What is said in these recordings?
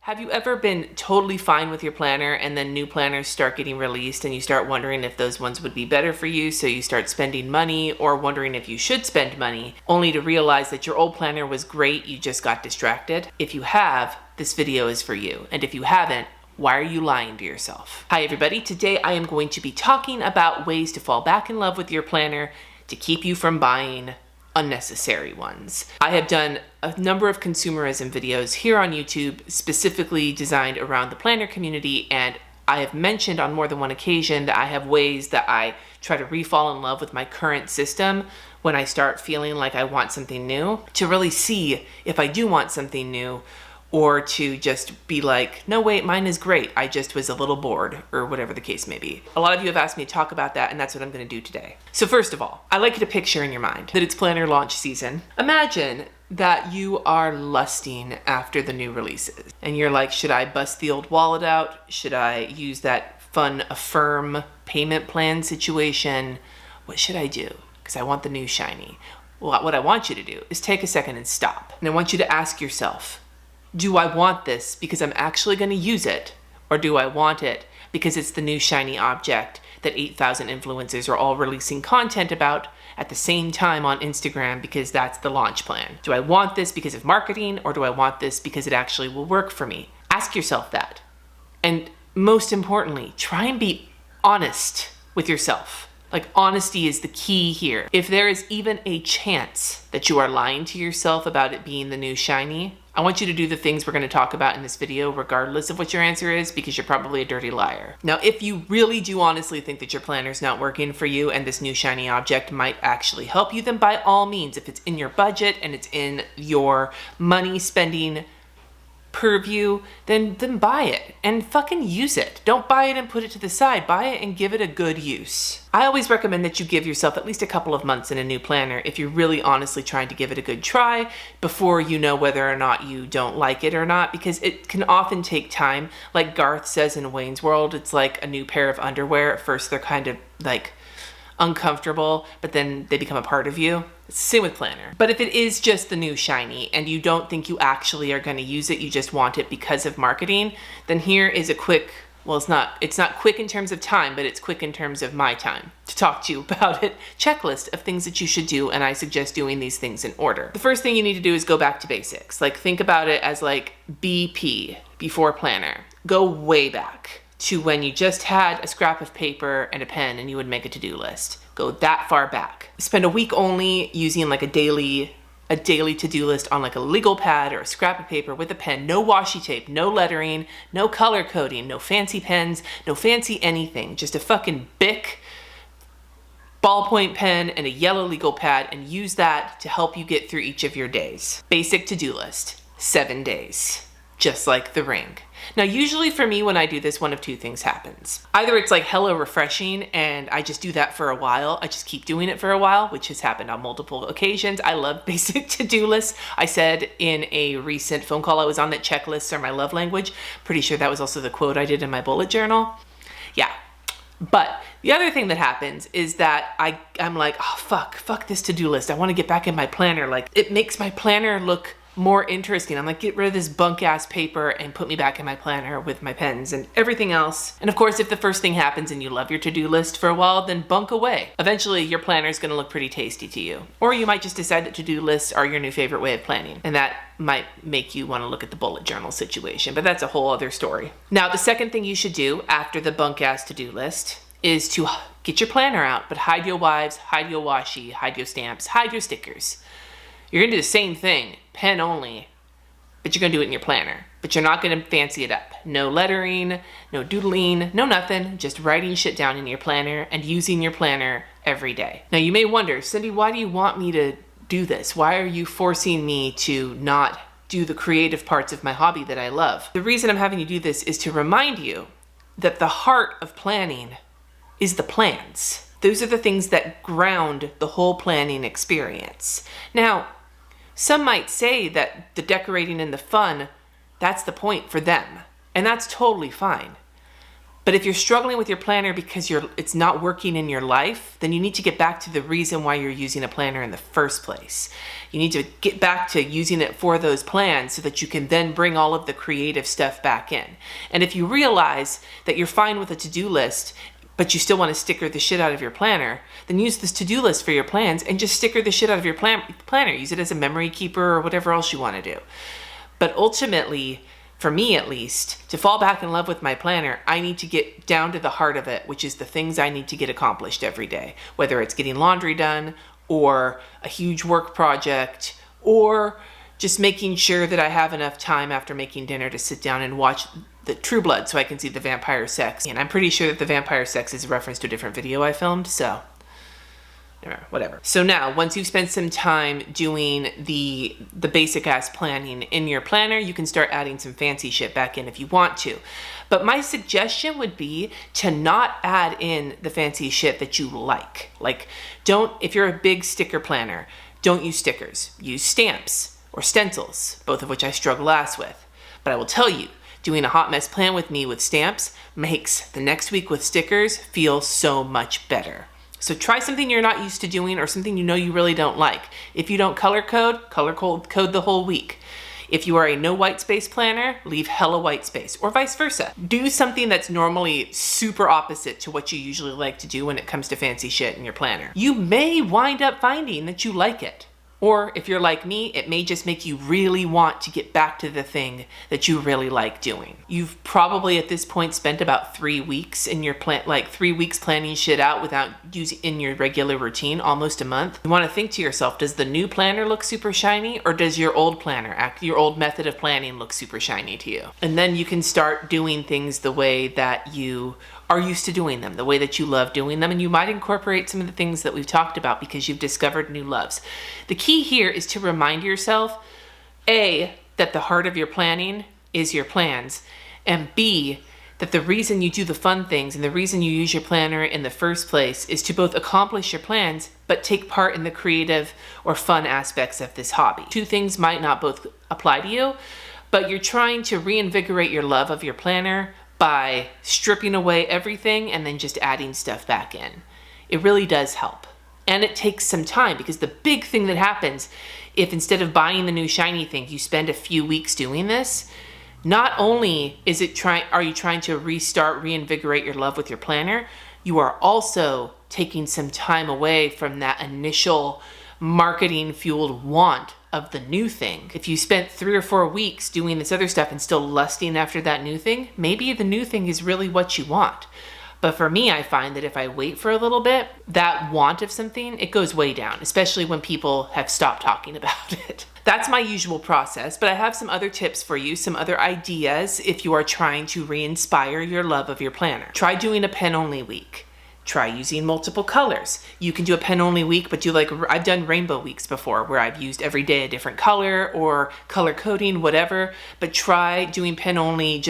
Have you ever been totally fine with your planner and then new planners start getting released and you start wondering if those ones would be better for you, so you start spending money or wondering if you should spend money, only to realize that your old planner was great, you just got distracted? If you have, this video is for you. And if you haven't, why are you lying to yourself? Hi everybody, today I am going to be talking about ways to fall back in love with your planner to keep you from buying unnecessary ones. I have done a number of consumerism videos here on YouTube specifically designed around the planner community, and I have mentioned on more than one occasion that I have ways that I try to re-fall in love with my current system when I start feeling like I want something new, to really see if I do want something new, or to just be like, no wait, mine is great, I just was a little bored, or whatever the case may be. A lot of you have asked me to talk about that, and that's what I'm gonna do today. So first of all, I'd like you to picture in your mind that it's planner launch season. Imagine that you are lusting after the new releases, and you're like, should I bust the old wallet out? Should I use that fun Affirm payment plan situation? What should I do? Because I want the new shiny. Well, what I want you to do is take a second and stop. And I want you to ask yourself, do I want this because I'm actually going to use it? Or do I want it because it's the new shiny object that 8,000 influencers are all releasing content about at the same time on Instagram because that's the launch plan? Do I want this because of marketing, or do I want this because it actually will work for me? Ask yourself that. And most importantly, try and be honest with yourself. Like, honesty is the key here. If there is even a chance that you are lying to yourself about it being the new shiny, I want you to do the things we're going to talk about in this video regardless of what your answer is, because you're probably a dirty liar. Now, if you really do honestly think that your planner's not working for you and this new shiny object might actually help you, then by all means, if it's in your budget and it's in your money spending purview, then buy it and fucking use it. Don't buy it and put it to the side. Buy it and give it a good use. I always recommend that you give yourself at least a couple of months in a new planner if you're really honestly trying to give it a good try before you know whether or not you don't like it or not, because it can often take time. Like Garth says in Wayne's World, it's like a new pair of underwear. At first they're kind of like uncomfortable, but then they become a part of you. It's the same with planner. But if it is just the new shiny and you don't think you actually are going to use it, you just want it because of marketing, then here is a quick, well, it's not quick in terms of time, but it's quick in terms of my time to talk to you about it, checklist of things that you should do, and I suggest doing these things in order. The first thing you need to do is go back to basics. Like, think about it as like BP, before planner. Go way back to when you just had a scrap of paper and a pen and you would make a to-do list. Go that far back. Spend a week only using like a daily to-do list on like a legal pad or a scrap of paper with a pen. No washi tape, no lettering, no color coding, no fancy pens, no fancy anything. Just a fucking Bic ballpoint pen and a yellow legal pad, and use that to help you get through each of your days. Basic to-do list, 7 days, just like the ring. Now, usually for me, when I do this, one of two things happens. Either it's like hella refreshing and I just do that for a while. I just keep doing it for a while, which has happened on multiple occasions. I love basic to-do lists. I said in a recent phone call I was on that checklists are my love language. Pretty sure that was also the quote I did in my bullet journal. Yeah. But the other thing that happens is that I'm like, oh, fuck this to-do list. I want to get back in my planner. Like, it makes my planner look more interesting. I'm like, get rid of this bunk ass paper and put me back in my planner with my pens and everything else. And of course, if the first thing happens and you love your to-do list for a while, then bunk away. Eventually, your planner is going to look pretty tasty to you. Or you might just decide that to-do lists are your new favorite way of planning. And that might make you want to look at the bullet journal situation, but that's a whole other story. Now, the second thing you should do after the bunk ass to-do list is to get your planner out, but hide your wives, hide your washi, hide your stamps, hide your stickers. You're gonna do the same thing, pen only, but you're gonna do it in your planner. But you're not gonna fancy it up. No lettering, no doodling, no nothing, just writing shit down in your planner and using your planner every day. Now you may wonder, Cindy, why do you want me to do this? Why are you forcing me to not do the creative parts of my hobby that I love? The reason I'm having you do this is to remind you that the heart of planning is the plans. Those are the things that ground the whole planning experience. Now, some might say that the decorating and the fun, that's the point for them. And that's totally fine. But if you're struggling with your planner because it's not working in your life, then you need to get back to the reason why you're using a planner in the first place. You need to get back to using it for those plans so that you can then bring all of the creative stuff back in. And if you realize that you're fine with a to-do list, but you still want to sticker the shit out of your planner, then use this to-do list for your plans and just sticker the shit out of your planner. Use it as a memory keeper or whatever else you want to do. But ultimately, for me at least, to fall back in love with my planner, I need to get down to the heart of it, which is the things I need to get accomplished every day. Whether it's getting laundry done, or a huge work project, or just making sure that I have enough time after making dinner to sit down and watch the True Blood so I can see the vampire sex. And I'm pretty sure that the vampire sex is a reference to a different video I filmed, so whatever. So now, once you've spent some time doing the basic ass planning in your planner, you can start adding some fancy shit back in if you want to. But my suggestion would be to not add in the fancy shit that you like. Like, if you're a big sticker planner, don't use stickers. Use stamps or stencils, both of which I struggle ass with. But I will tell you, doing a hot mess plan with me with stamps makes the next week with stickers feel so much better. So try something you're not used to doing or something you know you really don't like. If you don't color code the whole week. If you are a no white space planner, leave hella white space, or vice versa. Do something that's normally super opposite to what you usually like to do when it comes to fancy shit in your planner. You may wind up finding that you like it. Or if you're like me, it may just make you really want to get back to the thing that you really like doing. You've probably at this point spent about 3 weeks in your 3 weeks planning shit out without using in your regular routine, almost a month. You want to think to yourself, does the new planner look super shiny, or does your old planner, your old method of planning look super shiny to you? And then you can start doing things the way that you are used to doing them, the way that you love doing them, and you might incorporate some of the things that we've talked about because you've discovered new loves. The key here is to remind yourself, A, that the heart of your planning is your plans, and B, that the reason you do the fun things and the reason you use your planner in the first place is to both accomplish your plans, but take part in the creative or fun aspects of this hobby. Two things might not both apply to you, but you're trying to reinvigorate your love of your planner by stripping away everything and then just adding stuff back in. It really does help. And it takes some time, because the big thing that happens if instead of buying the new shiny thing, you spend a few weeks doing this, not only are you trying to reinvigorate your love with your planner, you are also taking some time away from that initial marketing fueled want of the new thing. If you spent 3 or 4 weeks doing this other stuff and still lusting after that new thing, maybe the new thing is really what you want. But for me, I find that if I wait for a little bit, that want of something, it goes way down, especially when people have stopped talking about it. That's my usual process, but I have some other tips for you, some other ideas if you are trying to re-inspire your love of your planner. Try doing a pen-only week. Try using multiple colors. You can do a pen-only week, but I've done rainbow weeks before where I've used every day a different color or color coding, whatever, but try doing pen-only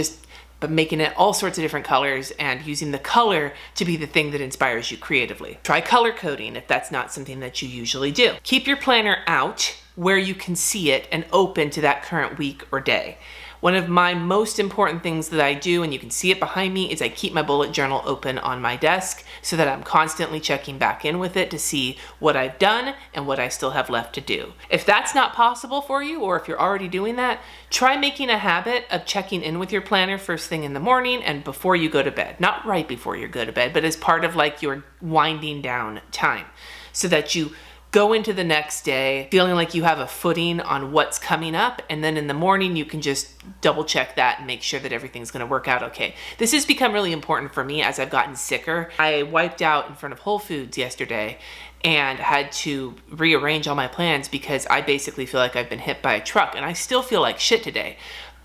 but making it all sorts of different colors and using the color to be the thing that inspires you creatively. Try color coding if that's not something that you usually do. Keep your planner out where you can see it and open to that current week or day. One of my most important things that I do, and you can see it behind me, is I keep my bullet journal open on my desk so that I'm constantly checking back in with it to see what I've done and what I still have left to do. If that's not possible for you, or if you're already doing that, try making a habit of checking in with your planner first thing in the morning and before you go to bed. Not right before you go to bed, but as part of your winding down time, so that you go into the next day feeling like you have a footing on what's coming up, and then in the morning you can just double check that and make sure that everything's going to work out okay. This has become really important for me as I've gotten sicker. I wiped out in front of Whole Foods yesterday and had to rearrange all my plans because I basically feel like I've been hit by a truck, and I still feel like shit today.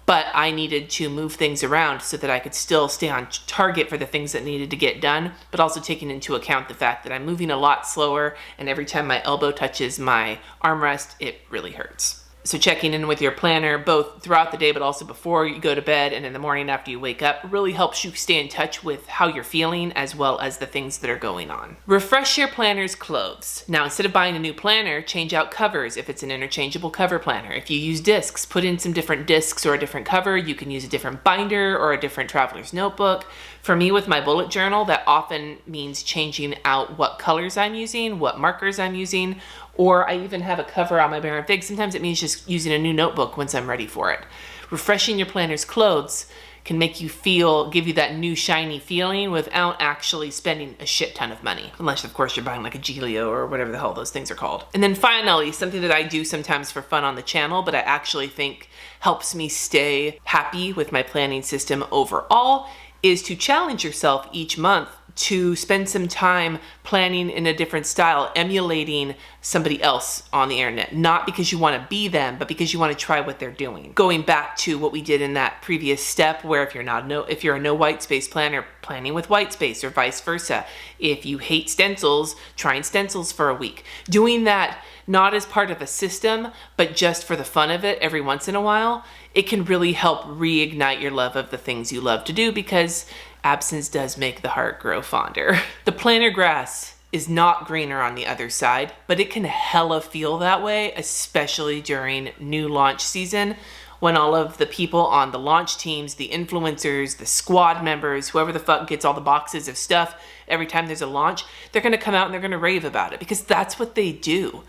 But I needed to move things around so that I could still stay on target for the things that needed to get done, but also taking into account the fact that I'm moving a lot slower, and every time my elbow touches my armrest, it really hurts. So checking in with your planner both throughout the day but also before you go to bed and in the morning after you wake up really helps you stay in touch with how you're feeling as well as the things that are going on. Refresh your planner's clothes. Now, instead of buying a new planner, change out covers if it's an interchangeable cover planner. If you use discs, put in some different discs or a different cover. You can use a different binder or a different traveler's notebook. For me, with my bullet journal, that often means changing out what colors I'm using, what markers I'm using, or I even have a cover on my Baron Fig. Sometimes it means just using a new notebook once I'm ready for it. Refreshing your planner's clothes can make you give you that new shiny feeling without actually spending a shit ton of money. Unless, of course, you're buying like a Giglio or whatever the hell those things are called. And then finally, something that I do sometimes for fun on the channel, but I actually think helps me stay happy with my planning system overall, is to challenge yourself each month to spend some time planning in a different style, emulating somebody else on the internet. Not because you want to be them, but because you want to try what they're doing. Going back to what we did in that previous step, where if you're a no white space planner, planning with white space or vice versa. If you hate stencils, trying stencils for a week. Doing that not as part of a system, but just for the fun of it every once in a while, it can really help reignite your love of the things you love to do, because absence does make the heart grow fonder. The planner grass is not greener on the other side, but it can hella feel that way, especially during new launch season, when all of the people on the launch teams, the influencers, the squad members, whoever the fuck gets all the boxes of stuff every time there's a launch, they're gonna come out and they're gonna rave about it, because that's what they do.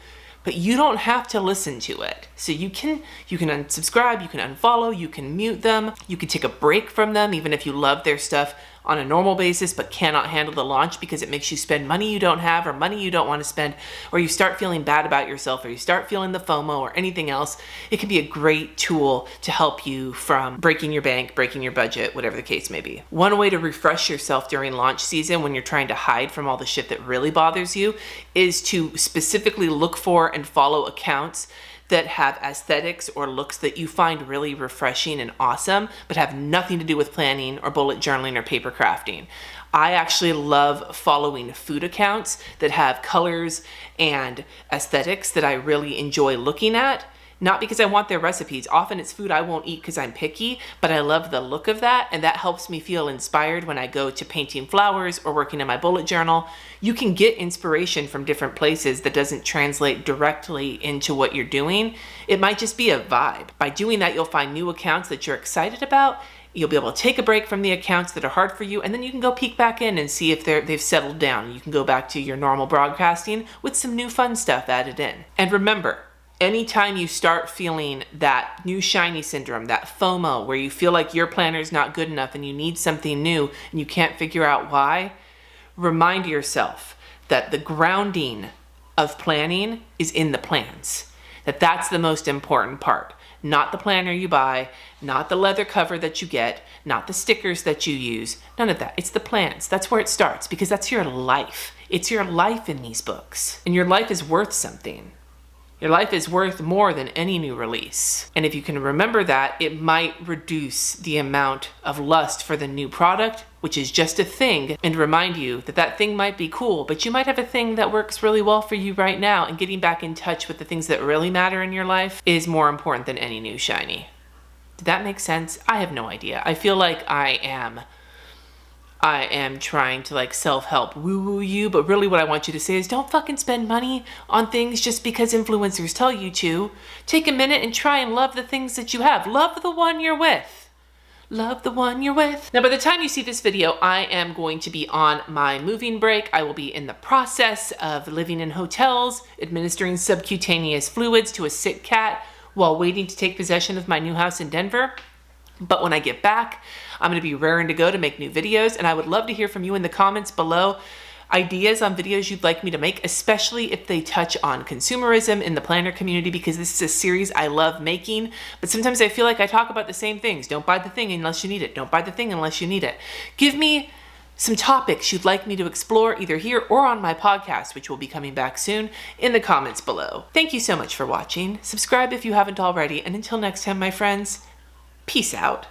But you don't have to listen to it. So you can unsubscribe, you can unfollow, you can mute them, you can take a break from them, even if you love their stuff on a normal basis but cannot handle the launch because it makes you spend money you don't have or money you don't want to spend, or you start feeling bad about yourself, or you start feeling the FOMO or anything else. It can be a great tool to help you from breaking your bank, breaking your budget, whatever the case may be. One way to refresh yourself during launch season when you're trying to hide from all the shit that really bothers you is to specifically look for and follow accounts that have aesthetics or looks that you find really refreshing and awesome, but have nothing to do with planning or bullet journaling or paper crafting. I actually love following food accounts that have colors and aesthetics that I really enjoy looking at. Not because I want their recipes. Often it's food I won't eat because I'm picky, but I love the look of that, and that helps me feel inspired when I go to painting flowers or working in my bullet journal. You can get inspiration from different places that doesn't translate directly into what you're doing. It might just be a vibe. By doing that, you'll find new accounts that you're excited about. You'll be able to take a break from the accounts that are hard for you, and then you can go peek back in and see if they've settled down. You can go back to your normal broadcasting with some new fun stuff added in. And remember, anytime you start feeling that new shiny syndrome, that FOMO, where you feel like your planner's not good enough and you need something new and you can't figure out why, remind yourself that the grounding of planning is in the plans. That's the most important part. Not the planner you buy, not the leather cover that you get, not the stickers that you use, none of that. It's the plans. That's where it starts, because that's your life. It's your life in these books, and your life is worth something. Your life is worth more than any new release. And if you can remember that, it might reduce the amount of lust for the new product, which is just a thing, and remind you that that thing might be cool, but you might have a thing that works really well for you right now, and getting back in touch with the things that really matter in your life is more important than any new shiny. Did that make sense? I have no idea. I feel like I am trying to like self-help woo-woo you, but really what I want you to say is don't fucking spend money on things just because influencers tell you to. Take a minute and try and love the things that you have. Love the one you're with. Love the one you're with. Now, by the time you see this video, I am going to be on my moving break. I will be in the process of living in hotels, administering subcutaneous fluids to a sick cat while waiting to take possession of my new house in Denver. But when I get back, I'm going to be raring to go to make new videos, and I would love to hear from you in the comments below ideas on videos you'd like me to make, especially if they touch on consumerism in the planner community, because this is a series I love making, but sometimes I feel like I talk about the same things. Don't buy the thing unless you need it. Don't buy the thing unless you need it. Give me some topics you'd like me to explore either here or on my podcast, which will be coming back soon, in the comments below. Thank you so much for watching. Subscribe if you haven't already, and until next time, my friends, peace out.